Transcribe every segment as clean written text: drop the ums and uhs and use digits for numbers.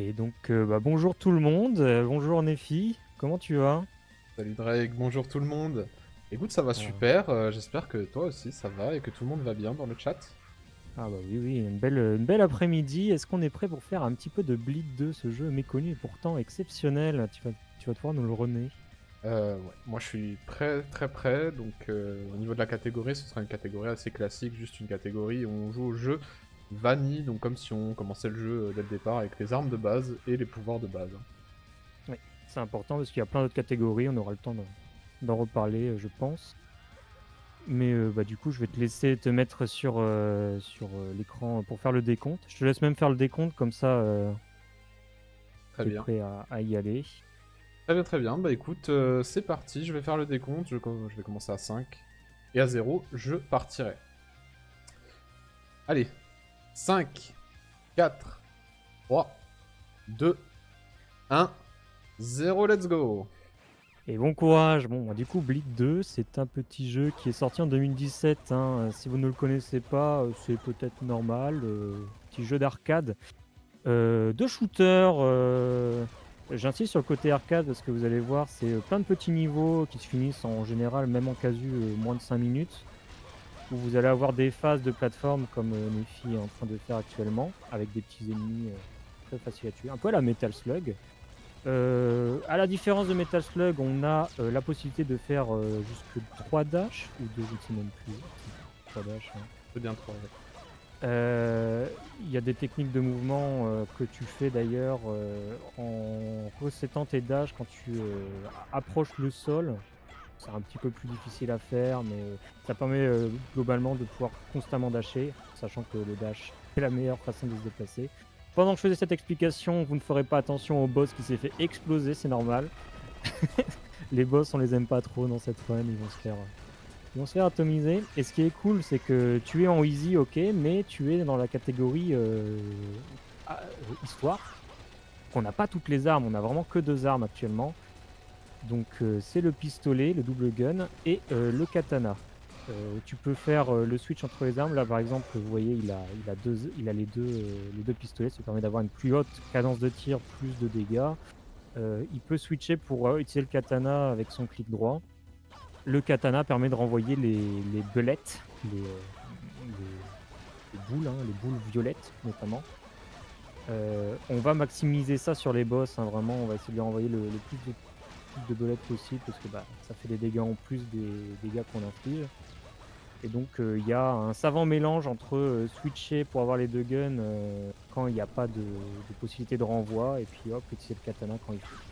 Et donc, bonjour tout le monde, bonjour Nefi, comment tu vas? Salut Drake, bonjour tout le monde. Écoute, ça va Ah, super, j'espère que toi aussi ça va et que tout le monde va bien dans le chat. ah bah oui, oui, une belle après-midi. Est-ce qu'on est prêt pour faire un petit peu de Bleed 2, ce jeu méconnu et pourtant exceptionnel? Tu vas pouvoir nous le runner. Ouais, moi je suis très prêt, donc au niveau de la catégorie, ce sera une catégorie assez classique, juste une catégorie où on joue au jeu vanille, donc comme si on commençait le jeu dès le départ avec les armes de base et les pouvoirs de base, hein. Oui, c'est important parce qu'il y a plein d'autres catégories, on aura le temps d'en reparler, je pense. Mais du coup, je vais te laisser te mettre sur l'écran pour faire le décompte. Je te laisse même faire le décompte, comme ça, Très tu es bien. prêt à y aller. Très bien, bah écoute, c'est parti, je vais faire le décompte, je vais commencer à 5 et à 0, je partirai. Allez, 5, 4, 3, 2, 1, 0, let's go! Et bon courage. Bon, du coup, Bleed 2, c'est un petit jeu qui est sorti en 2017, hein. Si vous ne le connaissez pas, c'est peut-être normal. Petit jeu d'arcade. De shooter. J'insiste sur le côté arcade parce que vous allez voir, c'est plein de petits niveaux qui se finissent en général, même en casu, moins de 5 minutes. Où vous allez avoir des phases de plateforme comme Nefi est en train de faire actuellement, avec des petits ennemis très faciles à tuer. Un peu à la Metal Slug. À la différence de Metal Slug, on a la possibilité de faire jusque 3 dash, ou 2, je ne sais même plus. 3 dash, hein. C'est bien 3, ouais. Il y a des techniques de mouvement que tu fais d'ailleurs en resettant tes dash quand tu approches le sol. C'est un petit peu plus difficile à faire, mais ça permet globalement de pouvoir constamment dasher, sachant que le dash est la meilleure façon de se déplacer. Pendant que je faisais cette explication, vous ne ferez pas attention au boss qui s'est fait exploser, c'est normal. Les boss, on les aime pas trop dans cette run, ils vont se faire atomiser. Et ce qui est cool, c'est que tu es en easy, ok, mais tu es dans la catégorie histoire. On n'a pas toutes les armes, on a vraiment que 2 armes actuellement. Donc c'est le pistolet, le double gun et le katana. Tu peux faire le switch entre les armes. Là, par exemple, vous voyez, il a les deux pistolets. Ça permet d'avoir une plus haute cadence de tir, plus de dégâts. Il peut switcher pour utiliser le katana avec son clic droit. Le katana permet de renvoyer les belettes, les boules, hein, les boules violettes notamment. On va maximiser ça sur les boss, hein, vraiment. On va essayer de lui renvoyer le plus de belettes possible parce que ça fait des dégâts en plus des dégâts qu'on inflige. Et donc il y a un savant mélange entre switcher pour avoir les deux guns quand il n'y a pas de possibilité de renvoi et puis hop, utiliser le katana quand il faut.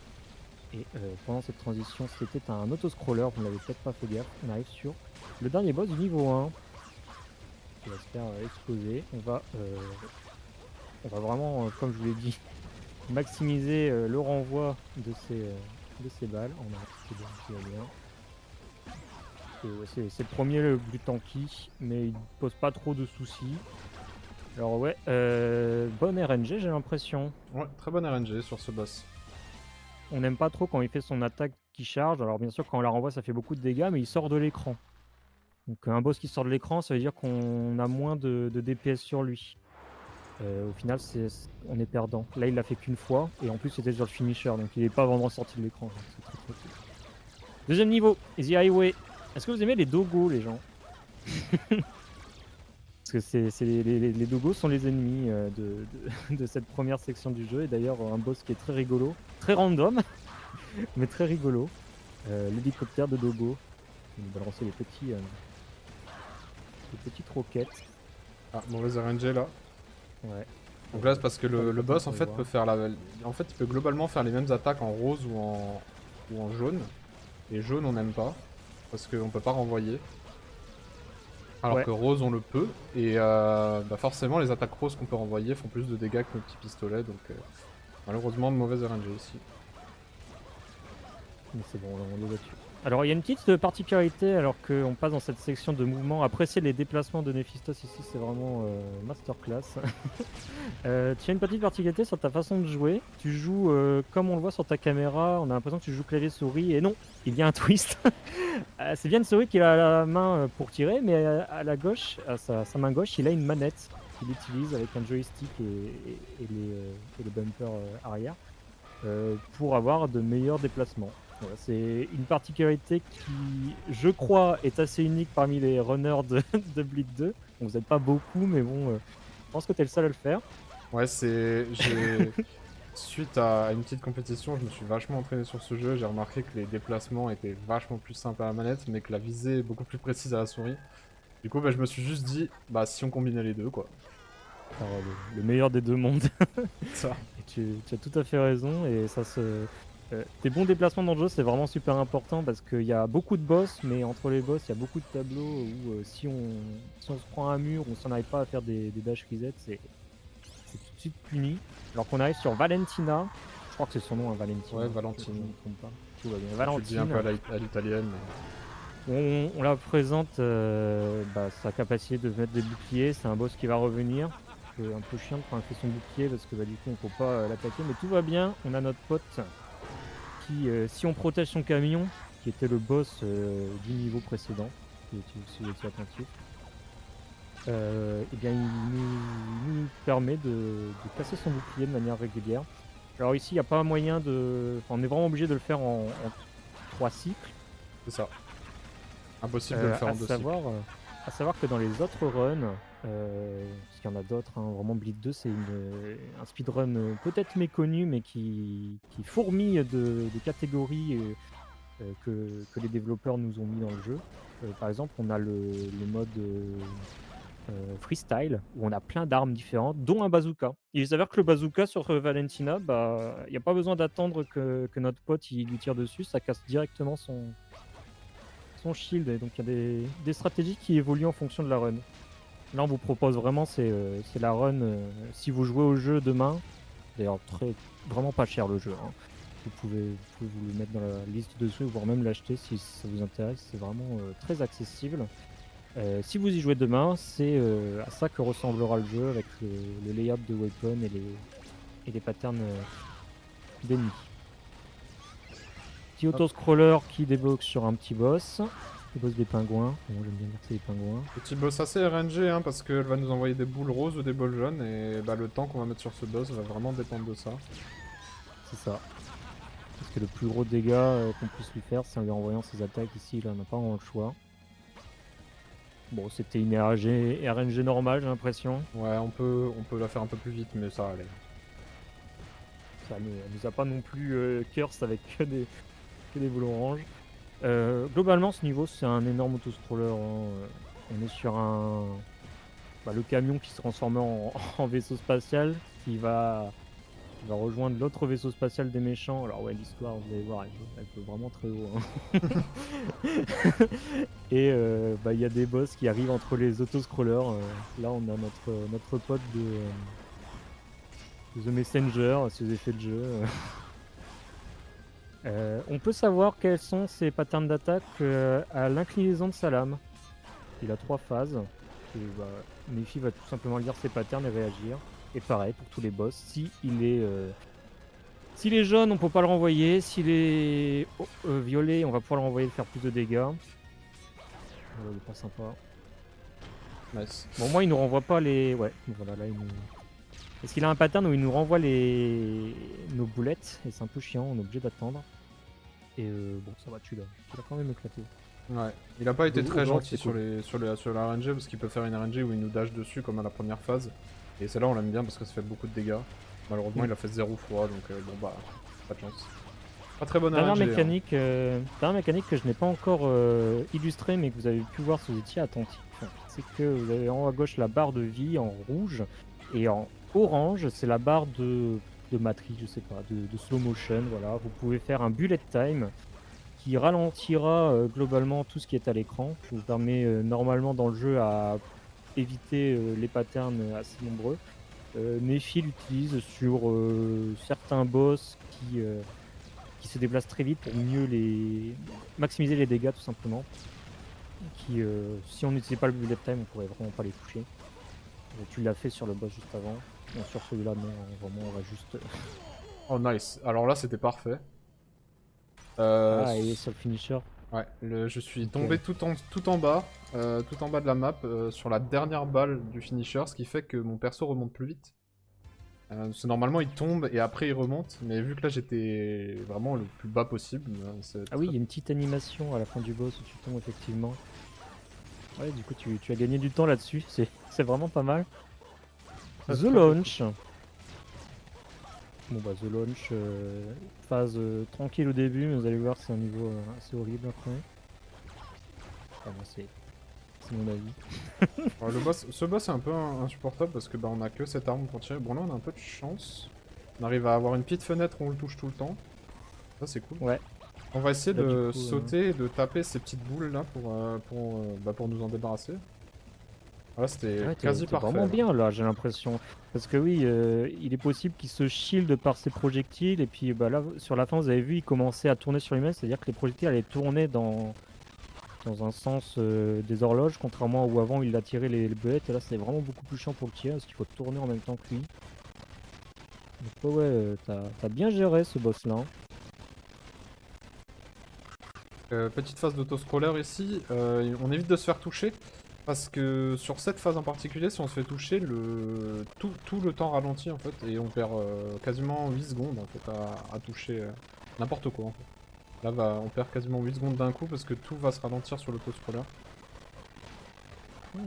Et pendant cette transition, c'était un autoscroller, vous ne l'avez peut-être pas fait gaffe. On arrive sur le dernier boss du niveau 1 qui va se faire exploser. On va vraiment, comme je vous l'ai dit, maximiser le renvoi de ces balles. On a c'est bon, tout va bien. Et ouais, c'est le premier le plus tanky, mais il pose pas trop de soucis. Alors ouais, bonne RNG j'ai l'impression. Ouais, très bonne RNG sur ce boss. On n'aime pas trop quand il fait son attaque qui charge. Alors bien sûr quand on la renvoie ça fait beaucoup de dégâts, mais il sort de l'écran. Donc un boss qui sort de l'écran, ça veut dire qu'on a moins de DPS sur lui. Au final, on est perdant. Là, il l'a fait qu'une fois, et en plus, c'était sur le finisher, donc il n'est pas vraiment sorti de l'écran. C'est très très cool. Deuxième niveau, Easy Highway. Est-ce que vous aimez les dogos, les gens? Parce que les dogos sont les ennemis de cette première section du jeu, et d'ailleurs, un boss qui est très rigolo, très random, mais très rigolo. L'hélicoptère de dogo. Il nous balancer les petites roquettes. Ah, mauvaise RNG là. Ouais. Donc là, c'est parce que Pas le longtemps boss pour en le fait voir. peut faire la. En fait, il peut globalement faire les mêmes attaques en rose ou en jaune. Et jaune, on n'aime pas. Parce qu'on peut pas renvoyer. Alors Ouais. que rose, on le peut. Et forcément, les attaques roses qu'on peut renvoyer font plus de dégâts que nos petits pistolets. Donc malheureusement, de mauvaise RNG ici. Mais c'est bon, on les a tués. Alors, il y a une petite particularité, alors qu'on passe dans cette section de mouvement. Apprécier les déplacements de Néphistos ici, c'est vraiment masterclass. Tu as une petite particularité sur ta façon de jouer. Tu joues comme on le voit sur ta caméra. On a l'impression que tu joues clavier-souris. Et non, il y a un twist. C'est bien une souris qu'il a à la main pour tirer, mais à la gauche, à sa main gauche, il a une manette. qu'il utilise avec un joystick et les bumpers arrière pour avoir de meilleurs déplacements. Voilà, c'est une particularité qui, je crois, est assez unique parmi les runners de, de Bleed 2. Bon, vous n'êtes pas beaucoup, mais bon, je pense que tu es le seul à le faire. Ouais, c'est... J'ai... Suite à une petite compétition, je me suis vachement entraîné sur ce jeu. J'ai remarqué que les déplacements étaient vachement plus simples à la manette, mais que la visée est beaucoup plus précise à la souris. Du coup, bah, je me suis juste dit, bah si on combinait les deux, quoi. Alors, le meilleur des deux mondes. Ça. Et tu as tout à fait raison. Et ça tes bons déplacements dans le jeu, c'est vraiment super important parce qu'il y a beaucoup de boss, mais entre les boss, il y a beaucoup de tableaux où si on se prend un mur, on s'en arrive pas à faire des dash reset, c'est tout de suite puni. Alors qu'on arrive sur Valentina, je crois que c'est son nom, hein, Valentina, Ouais, si je ne Valentine. me trompe pas. Tout va bien. Tu le dis un peu Valentine, à l'italienne. on la présente sa capacité de mettre des boucliers, c'est un boss qui va revenir. Un peu chiant de prendre son bouclier parce que bah, du coup on peut pas l'attaquer, mais tout va bien. On a notre pote qui, si on protège son camion, qui était le boss du niveau précédent, si vous étiez attentif, et bien il nous permet de casser son bouclier de manière régulière. Alors ici, il n'y a pas moyen de... Enfin, on est vraiment obligé de le faire en 3 cycles. C'est ça. Impossible de le faire en 2 cycles. À savoir que dans les autres runs, parce qu'il y en a d'autres, hein, vraiment Bleed 2 c'est un speedrun peut-être méconnu mais qui fourmille de catégories que les développeurs nous ont mis dans le jeu. Par exemple, on a le mode freestyle où on a plein d'armes différentes, dont un bazooka. Il s'avère que le bazooka sur Valentina, bah, il n'y a pas besoin d'attendre que notre pote il lui tire dessus, ça casse directement son shield. Et donc il y a des stratégies qui évoluent en fonction de la run. Là, on vous propose vraiment, c'est la run. Si vous jouez au jeu demain, d'ailleurs, vraiment pas cher le jeu, hein. Vous pouvez vous le mettre dans la liste dessus, voire même l'acheter si ça vous intéresse. C'est vraiment très accessible. Si vous y jouez demain, c'est à ça que ressemblera le jeu avec le layout de weapon et les patterns d'ennemis. Petit auto-scroller qui débloque sur un petit boss. Le boss des pingouins. Bon, j'aime bien dire que c'est des pingouins. Petit boss assez RNG, hein, parce qu'elle va nous envoyer des boules roses ou des boules jaunes, et bah, le temps qu'on va mettre sur ce boss va vraiment dépendre de ça. C'est ça. Parce que le plus gros dégât qu'on puisse lui faire, c'est en lui envoyant ses attaques ici. Là, on n'a pas vraiment le choix. Bon, c'était une RNG normale, j'ai l'impression. Ouais, on peut la faire un peu plus vite, mais ça allait. Ça nous a pas non plus curse avec que des boules oranges. Globalement, ce niveau, c'est un énorme autoscroller, hein. On est sur le camion qui se transforme en vaisseau spatial, qui va rejoindre l'autre vaisseau spatial des méchants. Alors ouais, l'histoire, vous allez voir, elle peut vraiment très haut, hein. Et il y a des boss qui arrivent entre les autoscrollers. Là, on a notre pote de The Messenger, ses effets de jeu. On peut savoir quels sont ses patterns d'attaque à l'inclinaison de sa lame. Il a 3 phases. Et, Nephi va tout simplement lire ses patterns et réagir. Et pareil pour tous les boss. S'il est jaune, on peut pas le renvoyer. S'il est violet, on va pouvoir le renvoyer et faire plus de dégâts. Il est pas sympa. Nice. Bon, moi, il nous renvoie pas les... Ouais, voilà, là, il nous... Parce qu'il a un pattern où il nous renvoie nos boulettes. Et c'est un peu chiant, on est obligé d'attendre. Et bon, ça va, tu l'as quand même éclaté. Ouais, il a pas été Donc, très overall, gentil c'est cool. sur la RNG parce qu'il peut faire une RNG où il nous dash dessus comme à la première phase. Et celle-là on l'aime bien parce que ça fait beaucoup de dégâts. Malheureusement il a fait 0 fois donc bon bah pas de chance. Pas très bonne Dernière RNG. dernière mécanique que je n'ai pas encore illustrée mais que vous avez pu voir si vous étiez attentif. C'est que vous avez en haut à gauche la barre de vie en rouge et en orange c'est la barre de matrice, je sais pas, de slow motion. Voilà, vous pouvez faire un bullet time qui ralentira globalement tout ce qui est à l'écran, qui vous permet normalement dans le jeu à éviter les patterns assez nombreux. Nephi l'utilise sur certains boss qui se déplacent très vite pour mieux maximiser les dégâts tout simplement. Si on n'utilisait pas le bullet time, on pourrait vraiment pas les toucher. Tu l'as fait sur le boss juste avant. Bon, sur celui-là, non, vraiment, on va juste. Oh nice, alors là c'était parfait. Ah, et sur le finisher. Ouais, je suis Ok. tombé tout en bas de la map, sur la dernière balle du finisher, ce qui fait que mon perso remonte plus vite. Parce que normalement il tombe et après il remonte, mais vu que là j'étais vraiment le plus bas possible, c'est Ah oui, très... il y a une petite animation à la fin du boss où tu tombes effectivement. Ouais, du coup tu as gagné du temps là-dessus, c'est vraiment pas mal. très The très beau truc. Launch. Bon bah The Launch, phase tranquille au début, mais vous allez voir c'est un niveau assez horrible après. Enfin bon, c'est mon avis. Ouais, ce boss est un peu insupportable parce que bah on a que cette arme pour tirer. Bon là on a un peu de chance. On arrive à avoir une petite fenêtre où on le touche tout le temps. Ça c'est cool. Ouais, On va essayer là du de coup... sauter et de taper ces petites boules là pour nous en débarrasser. Voilà, c'était Ouais, quasi t'es parfait vraiment là. bien là, j'ai l'impression. Parce que oui, il est possible qu'il se shield par ses projectiles, et puis bah, là, sur la fin, vous avez vu, il commençait à tourner sur lui-même, c'est-à-dire que les projectiles allaient tourner dans un sens des horloges, contrairement à où avant il a tiré les belettes, et là c'est vraiment beaucoup plus chiant pour le tirer, parce qu'il faut tourner en même temps que lui. Donc ouais, t'as bien géré ce boss-là, hein. Petite phase d'autoscroller ici, on évite de se faire toucher. Parce que sur cette phase en particulier, si on se fait toucher, tout le temps ralentit en fait. Et on perd quasiment 8 secondes en fait à toucher n'importe quoi en fait. Là on perd quasiment 8 secondes d'un coup parce que tout va se ralentir sur l'autoscroller. Hmm.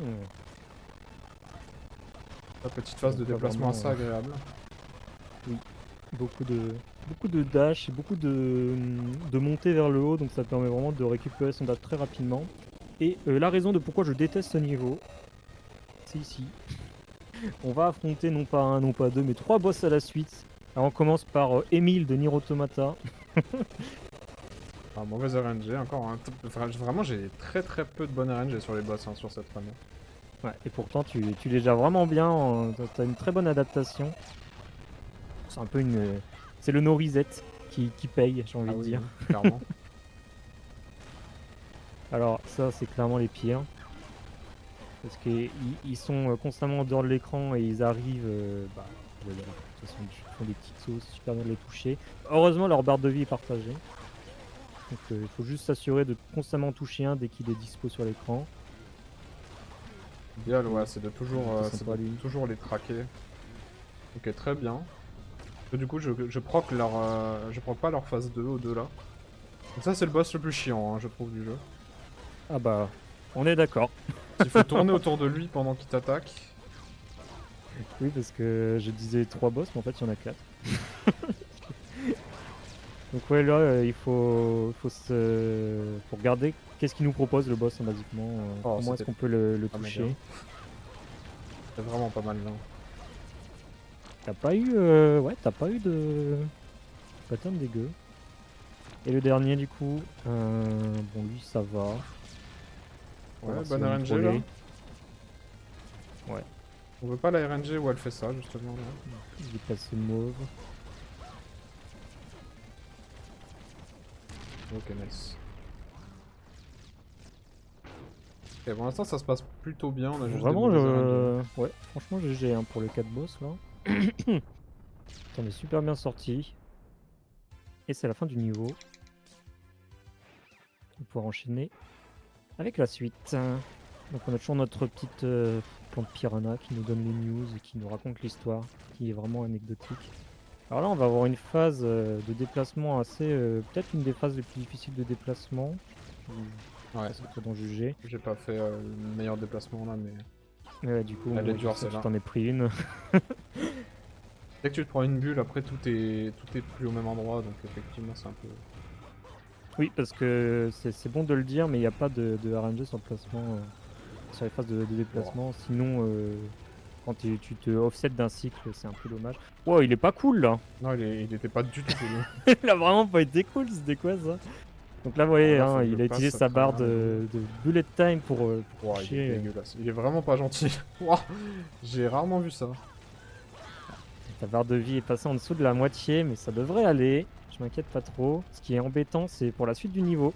La petite phase de Donc là déplacement vraiment, assez agréable. oui, beaucoup de dash et beaucoup de montée vers le haut, donc ça permet vraiment de récupérer son dash très rapidement. Et la raison de pourquoi je déteste ce niveau, c'est ici. On va affronter non pas un, non pas deux, mais trois boss à la suite. Alors on commence par Emile de Nier Automata. Un mauvais RNG, encore un... Vraiment j'ai très très peu de bonnes RNG sur les boss hein, sur cette run. Ouais, et pourtant tu les gères vraiment bien, t'as une très bonne adaptation. C'est un peu une... C'est le no reset qui paye, j'ai envie Ah de oui, dire. oui, clairement. Alors ça c'est clairement les pires. Parce qu'ils ils sont constamment en dehors de l'écran et ils arrivent... bah, de toute façon ils font des petites sauces, c'est super bien de les toucher. Heureusement leur barre de vie est partagée. Donc il faut juste s'assurer de constamment toucher un dès qu'il est dispo sur l'écran. L'idéal, Puis, ouais, il était sympa lui. toujours les traquer. Ok, très bien. Du coup, je proc pas leur phase 2 au 2 là. Donc ça, c'est le boss le plus chiant, hein, je trouve, du jeu. Ah bah, on est d'accord. Il faut tourner autour de lui pendant qu'il t'attaque. Oui, parce que je disais 3 boss, mais en fait il y en a 4. Donc ouais, là faut regarder qu'est-ce qu'il nous propose le boss, hein, basiquement. Oh, Comment est-ce c'était qu'on peut le pas méga. toucher. C'est vraiment pas mal là. T'as pas eu... ouais, t'as pas eu de pattern dégueu. Et le dernier du coup, bon lui ça va. On va Ouais, voir s'il bonne va nous RNG là. troller. Ouais, On veut pas la RNG où elle fait ça, justement là. il est passé mauve. Ok, nice. Ok, pour l'instant, ça se passe plutôt bien, on a juste des Vraiment, mauvaises RNG. ouais, franchement GG hein, pour les 4 boss là. On est super bien sorti. Et c'est la fin du niveau. On va pouvoir enchaîner avec la suite. Donc on a toujours notre petite plante piranha qui nous donne les news et qui nous raconte l'histoire, qui est vraiment anecdotique. Alors là on va avoir une phase de déplacement assez... peut-être une des phases les plus difficiles de déplacement. Ouais, Ça c'est toi d'en juger. j'ai pas fait le meilleur déplacement là, mais Mais ouais, du coup, elle est moi je dure sais que je celle-là. t'en ai pris une. Dès que tu te prends une bulle, après tout est plus au même endroit, donc effectivement c'est un peu... Oui, parce que c'est bon de le dire, mais il n'y a pas de RNG sur le placement, sur les phases de Bon. déplacement. Sinon, quand tu te offset d'un cycle, c'est un peu dommage. Wow, il est pas cool là. Non, il était pas du tout cool. Il a vraiment pas été cool, c'était quoi ça? Donc là, vous Alors voyez, là, faut hein, que je il a utilisé passe à sa barre travers la ville. de bullet time pour Ouah, il est toucher. dégueulasse. Il est vraiment pas gentil. Ouah, j'ai rarement vu ça. Ta barre de vie est passée en dessous de la moitié, mais ça devrait aller. Je m'inquiète pas trop. Ce qui est embêtant, c'est pour la suite du niveau.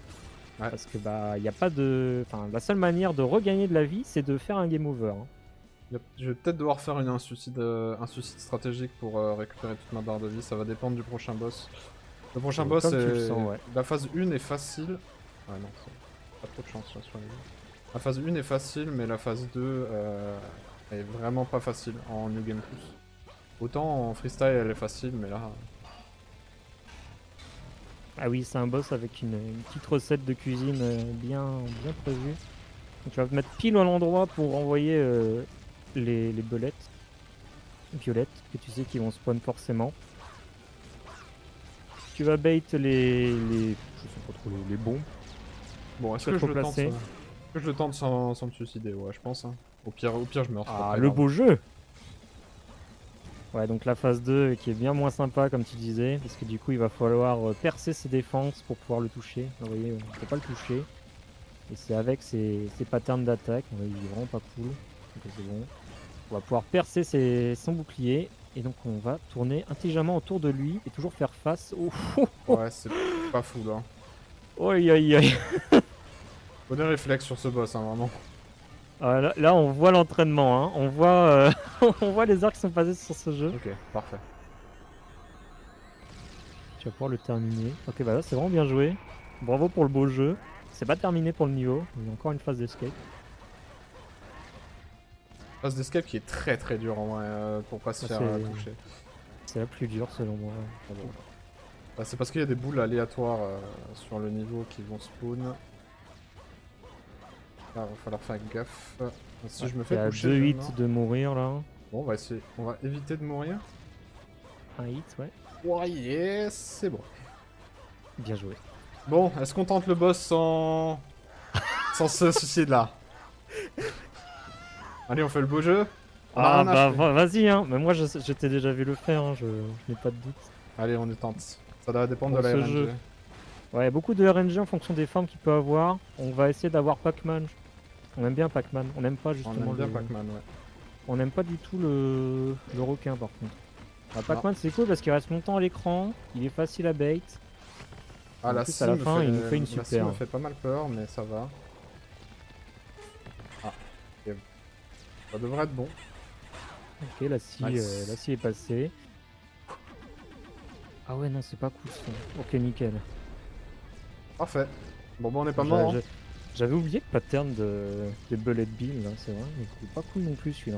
Ouais. Parce que bah, y a pas de. Enfin, la seule manière de regagner de la vie, c'est de faire un game over, hein. Je vais peut-être devoir faire un suicide stratégique pour récupérer toute ma barre de vie. Ça va dépendre du prochain boss. Le prochain boss, Comme tu le sens, ouais. la phase 1 est facile. Ouais, non, pas trop de chance là, sur les deux. La phase 1 est facile, mais la phase 2 est vraiment pas facile en New Game Plus. Autant en freestyle elle est facile, mais là. Ah oui, c'est un boss avec une petite recette de cuisine bien prévue. Donc tu vas te mettre pile à l'endroit pour envoyer les belettes violettes que tu sais qui vont spawn forcément. Tu vas bait je sais pas trop, les bombes. Bon, est-ce Tu vas que te je le tente replacer. Est-ce que je le tente sans me suicider? Ouais, je pense. Hein. Au pire, je meurs, c'est pas Ah, très le grave. beau jeu! Ouais, donc la phase 2 qui est bien moins sympa, comme tu disais, parce que du coup, il va falloir percer ses défenses pour pouvoir le toucher. Vous voyez, on ne peut pas le toucher. Et c'est avec ses patterns d'attaque. Il est vraiment pas cool. Donc c'est bon. On va pouvoir percer son bouclier. Et donc, on va tourner intelligemment autour de lui et toujours faire face au. Ouais, c'est pas fou là. Oi, oi, oi. Faut des réflexes sur ce boss, hein, vraiment. Ah, là, on voit l'entraînement. Hein. On voit, on voit les heures qui sont passées sur ce jeu. Ok, parfait. Tu vas pouvoir le terminer. Ok, bah là, c'est vraiment bien joué. Bravo pour le beau jeu. C'est pas terminé pour le niveau. Il y a encore une phase d'escape. Phase d'escape qui est très dur en vrai pour pas se Ah, faire toucher. c'est la plus dure selon moi. Ah bon. Bah, c'est parce qu'il y a des boules aléatoires sur le niveau qui vont spawn. Là, va falloir faire gaffe. Si je me T'es fais à toucher, 2 je hits meurs. de mourir là. Bon, on va essayer. On va éviter de mourir. Un hit, ouais. Ouais, yes, c'est bon. Bien joué. Bon, est-ce qu'on tente le boss sans se soucier de là? Allez, on fait le beau jeu. On a Ah rien bah acheté. vas-y hein. Mais moi je t'ai déjà vu le faire. Hein. Je n'ai pas de doute. Allez, on y tente. Ça doit dépendre Pour de la ce RNG. jeu. Ouais, beaucoup de RNG en fonction des formes qu'il peut avoir. On va essayer d'avoir Pac-Man. On aime bien Pac-Man. On n'aime pas On justement aime bien Pac-Man, ouais. On n'aime pas du tout le requin par contre. Bah, Non. Pac-Man c'est cool parce qu'il reste longtemps à l'écran, il est facile à bait. Ah, En la plus à la fin il nous fait une La scie super. me fait pas mal peur, mais ça va. Ah, ok. Ça devrait être bon. Ok, la scie Nice. est passée. Ah ouais non c'est pas cool ça. Ok nickel. Parfait. Bon, bah, on est pas mort. Hein. J'avais oublié le pattern des Bullet Bill là, c'est vrai, mais il est pas cool non plus celui-là.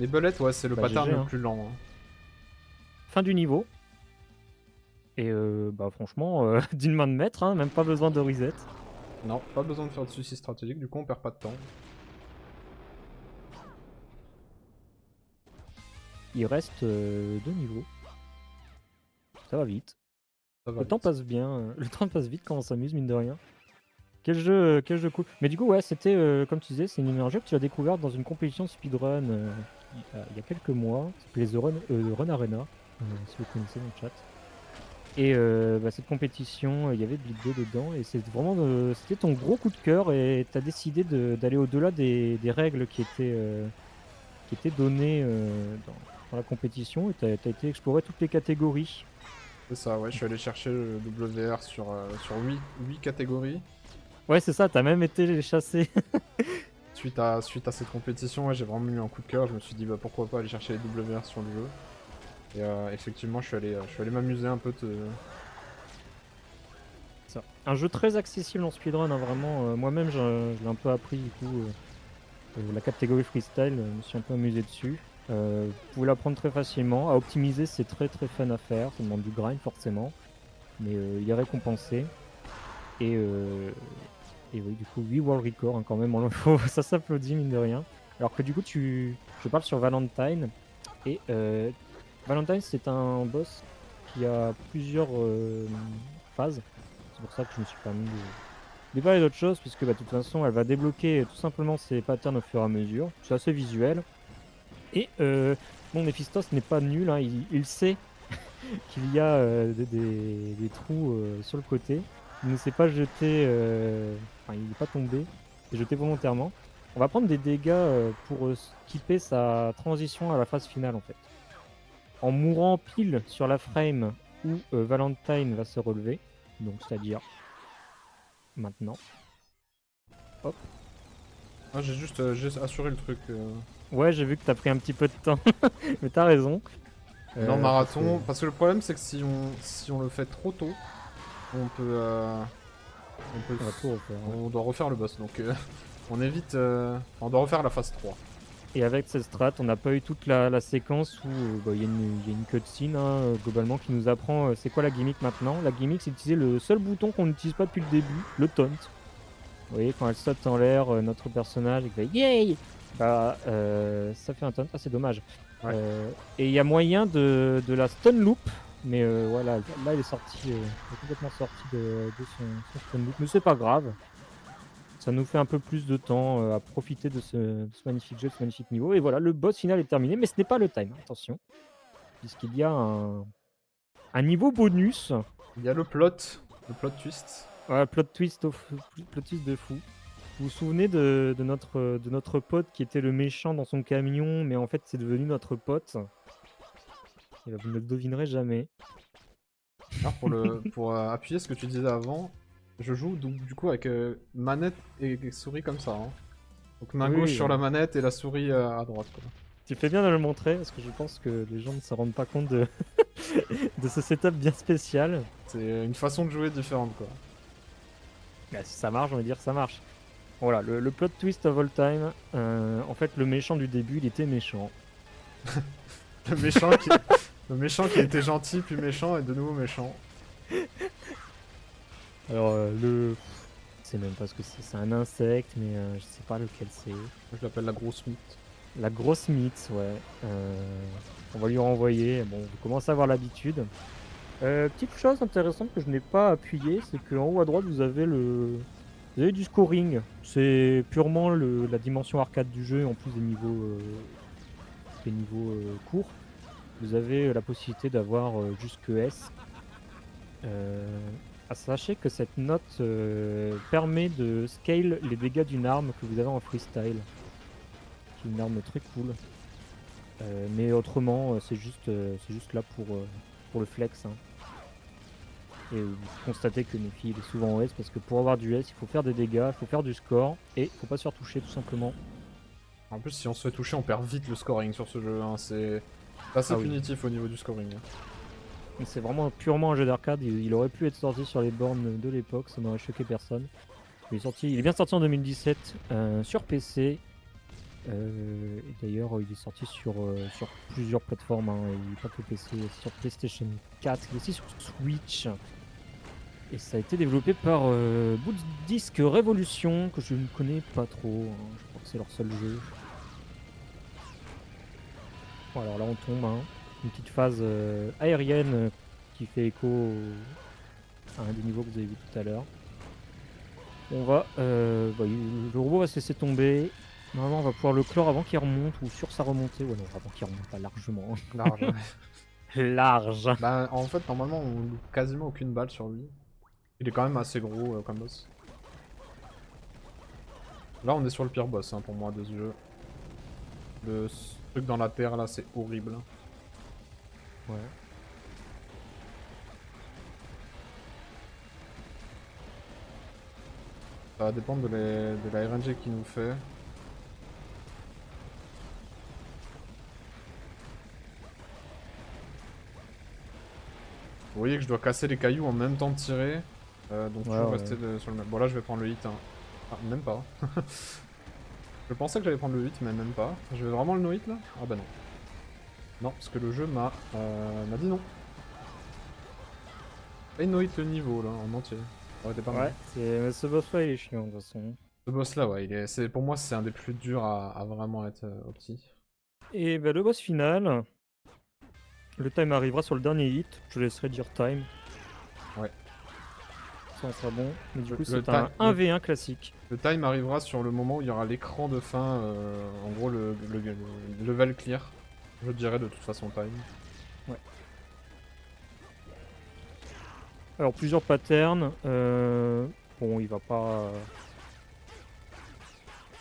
Les belettes, ouais, c'est le Bah pattern GG le hein. plus lent. Hein. Fin du niveau. Et bah franchement, d'une main de maître, hein, même pas besoin de reset. Non, pas besoin de faire de suicide stratégique, du coup on perd pas de temps. Il reste 2 niveaux. Ça va vite. Ça va Le temps vite. passe bien, le temps passe vite quand on s'amuse, mine de rien. Quel jeu cool. Mais du coup, ouais, c'était, comme tu disais, c'est un jeu que tu as découvert dans une compétition speedrun il y a quelques mois. Ça s'appelait Run Arena, si vous connaissez dans le chat. Et bah, cette compétition, il y avait Bleed 2 dedans, et c'est vraiment, c'était ton gros coup de cœur, et tu as décidé d'aller au-delà des règles qui étaient données dans la compétition, et tu as été explorer toutes les catégories. C'est ça, ouais, je suis allé chercher le WR sur 8 catégories. Ouais, c'est ça, t'as même été les chasser. Suite à cette compétition, ouais, j'ai vraiment eu un coup de cœur. Je me suis dit, bah pourquoi pas aller chercher les WR sur le jeu. Et effectivement, je suis allé m'amuser un peu. Ça. Un jeu très accessible en speedrun, hein, vraiment. Moi-même, je l'ai un peu appris, du coup. La catégorie freestyle, je me suis un peu amusé dessus. Vous pouvez l'apprendre très facilement. À optimiser, c'est très fun à faire. Ça demande du grind, forcément. Mais il est récompensé. Et oui, du coup, 8 world records, hein, quand même. Ça s'applaudit, mine de rien. Alors que du coup, je parle sur Valentine. Et Valentine, c'est un boss qui a plusieurs phases. C'est pour ça que je me suis permis de parler d'autre chose, puisque bah, de toute façon, elle va débloquer tout simplement ses patterns au fur et à mesure. C'est assez visuel. Et bon, Mephistos n'est pas nul, hein, il sait qu'il y a des trous sur le côté. Il ne s'est pas jeté, enfin, il n'est pas tombé, il est jeté volontairement. On va prendre des dégâts pour skipper sa transition à la phase finale en fait. En mourant pile sur la frame où Valentine va se relever, donc c'est-à-dire maintenant. Hop. Ah, j'ai juste assuré le truc. Ouais, j'ai vu que t'as pris un petit peu de temps, mais t'as raison. Dans le Parce marathon, que- parce que le problème c'est que si on le fait trop tôt, on peut On va tout refaire. Ouais. On doit refaire le boss, donc on évite... on doit refaire la phase 3. Et avec cette strat, on n'a pas eu toute la séquence où bah, il y a une cutscene hein, globalement qui nous apprend c'est quoi la gimmick maintenant. La gimmick, c'est d'utiliser le seul bouton qu'on n'utilise pas depuis le début, le taunt. Vous voyez, quand elle saute en l'air, notre personnage, il fait yay. Bah, ça fait un taunt. Ah, c'est dommage. Ouais. Et il y a moyen de la stun loop, mais voilà, là, il est sorti, il est complètement sorti de son stun loop, mais c'est pas grave. Ça nous fait un peu plus de temps à profiter de ce magnifique jeu, de ce magnifique niveau. Et voilà, le boss final est terminé, mais ce n'est pas le time, attention. Puisqu'il y a un niveau bonus. Il y a le plot twist. Voilà, plot twist de fou. Vous vous souvenez de notre pote qui était le méchant dans son camion, mais en fait c'est devenu notre pote. Et ben, vous ne le devinerez jamais. Alors pour appuyer ce que tu disais avant, je joue donc du coup avec manette et souris comme ça. Hein. Donc main Oui, gauche oui, sur la manette et la souris à droite. Quoi. tu fais bien de le montrer, parce que je pense que les gens ne se rendent pas compte de, de ce setup bien spécial. C'est une façon de jouer différente quoi. Bah, si ça marche, on va dire que ça marche. Voilà, le plot twist of all time. En fait, le méchant du début, il était méchant. Le méchant qui... le méchant qui était gentil puis méchant et de nouveau méchant. Alors, je sais même pas ce que c'est un insecte, mais je sais pas lequel c'est. Je l'appelle la grosse mythe. La grosse mythe, ouais. On va lui renvoyer. Bon, vous commencez à avoir l'habitude. Petite chose intéressante que je n'ai pas appuyé, c'est qu'en haut à droite, vous avez du scoring. C'est purement la dimension arcade du jeu, en plus des niveaux courts. Vous avez la possibilité d'avoir jusque S. Sachez que cette note permet de scale les dégâts d'une arme que vous avez en freestyle. Qui est une arme très cool. Mais autrement, c'est juste là pour le flex. Hein. Et vous constatez que Nephi il est souvent en S parce que pour avoir du S, il faut faire des dégâts, il faut faire du score et il faut pas se faire toucher tout simplement. En plus, si on se fait toucher, on perd vite le scoring sur ce jeu. Hein. C'est assez punitif au niveau du scoring. Hein. C'est vraiment purement un jeu d'arcade. Il aurait pu être sorti sur les bornes de l'époque, ça n'aurait choqué personne. Il est bien sorti en 2017 sur PC. Et d'ailleurs, il est sorti sur plusieurs plateformes. Hein. Il n'est pas que PC, il est sur PlayStation 4, il est aussi sur Switch. Et ça a été développé par Bootdisk Revolution, que je ne connais pas trop. Hein. Je crois que c'est leur seul jeu. Bon, alors là, on tombe. Hein. Une petite phase aérienne qui fait écho à un des niveaux que vous avez vu tout à l'heure. On va. Le robot va se laisser tomber. Normalement, on va pouvoir le clore avant qu'il remonte ou sur sa remontée. Ouais, non, avant qu'il remonte, pas largement. Large. Large. Bah, en fait, normalement, on loupe quasiment aucune balle sur lui. Il est quand même assez gros comme boss. Là, on est sur le pire boss hein, pour moi de ce jeu. Le truc dans la terre là, c'est horrible. Ouais. Ça va dépendre de la RNG qu'il nous fait. Vous voyez que je dois casser les cailloux en même temps de tirer. Donc toujours rester sur le même. Bon là je vais prendre le hit. Hein. Ah, même pas. Je pensais que j'allais prendre le hit mais même pas. Je vais vraiment le no hit là. Ah bah non. Non parce que le jeu m'a dit non. Et no hit le niveau là en entier. Ça aurait été pas mal. Ouais, ce boss là il est chiant de toute façon. Ce boss là ouais, pour moi c'est un des plus durs à vraiment être opti. Et bah, le boss final. Le time arrivera sur le dernier hit, je laisserai dire time. Ouais. Ça en sera bon. Mais du coup c'est un 1v1 classique. Le time arrivera sur le moment où il y aura l'écran de fin, en gros le level clear. Je dirais de toute façon time. Ouais. Alors plusieurs patterns. Bon il va pas...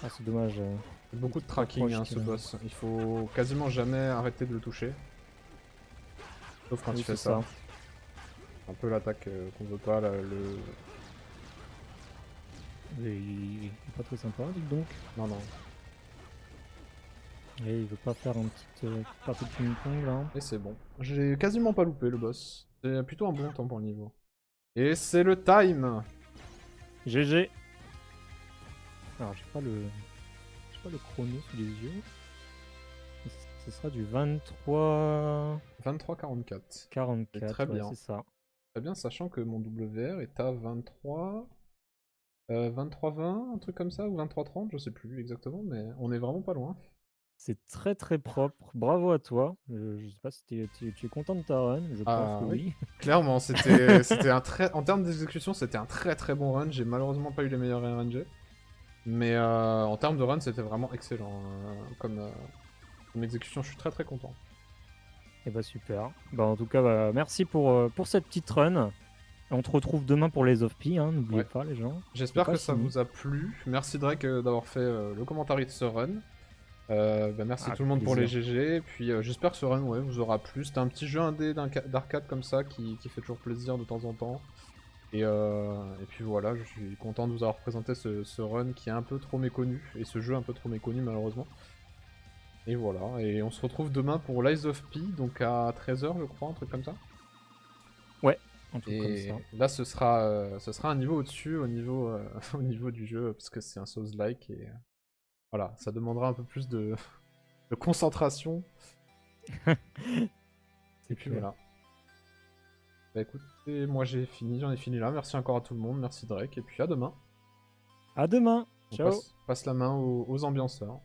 Ah c'est dommage. Beaucoup de tracking hein, ce boss. Il faut quasiment jamais arrêter de le toucher. Sauf quand il fait ça. Un peu l'attaque qu'on veut pas, là, Il est pas très sympa, dites donc. Non, non. Et il veut pas faire une petite partie de ping-pong là. Et c'est bon. J'ai quasiment pas loupé le boss. C'est plutôt un bon temps pour le niveau. Et c'est le time! GG. Alors j'ai pas le chrono sous les yeux. Ce sera du 23 23,44. 44, très ouais, bien. c'est ça. Très bien, sachant que mon WR est à 23... 23,20, un truc comme ça, ou 23,30, je sais plus exactement, mais on est vraiment pas loin. C'est très très propre. Bravo à toi. Je sais pas si tu es content de ta run. Je pense que Ah oui, oui. clairement, c'était un très... En termes d'exécution, c'était un très très bon run. J'ai malheureusement pas eu les meilleurs RNG. Mais en termes de run, c'était vraiment excellent. Comme exécution, je suis très très content. Et bah super. Bah en tout cas, bah, merci pour cette petite run. On te retrouve demain pour les off-pi, hein, n'oubliez Ouais. pas les gens. C'est J'espère pas que ça fini. vous a plu. Merci Drake d'avoir fait le commentaire de ce run. Merci Ah, tout avec le monde pour les plaisir. GG. Et puis j'espère que ce run vous aura plu. C'était un petit jeu indé d'arcade comme ça qui fait toujours plaisir de temps en temps. Et puis voilà, je suis content de vous avoir présenté ce run qui est un peu trop méconnu. Et ce jeu un peu trop méconnu malheureusement. Et voilà, et on se retrouve demain pour Lies of P, donc à 13h je crois, un truc comme ça. Ouais, un truc comme ça. Et là ce sera un niveau au-dessus, au niveau, au niveau du jeu, parce que c'est un Souls-like, et voilà, ça demandera un peu plus de concentration, et C'est puis clair. voilà. Bah écoutez, moi j'en ai fini là, merci encore à tout le monde, merci Drake, et puis à demain. À demain. On Ciao. passe la main aux ambianceurs.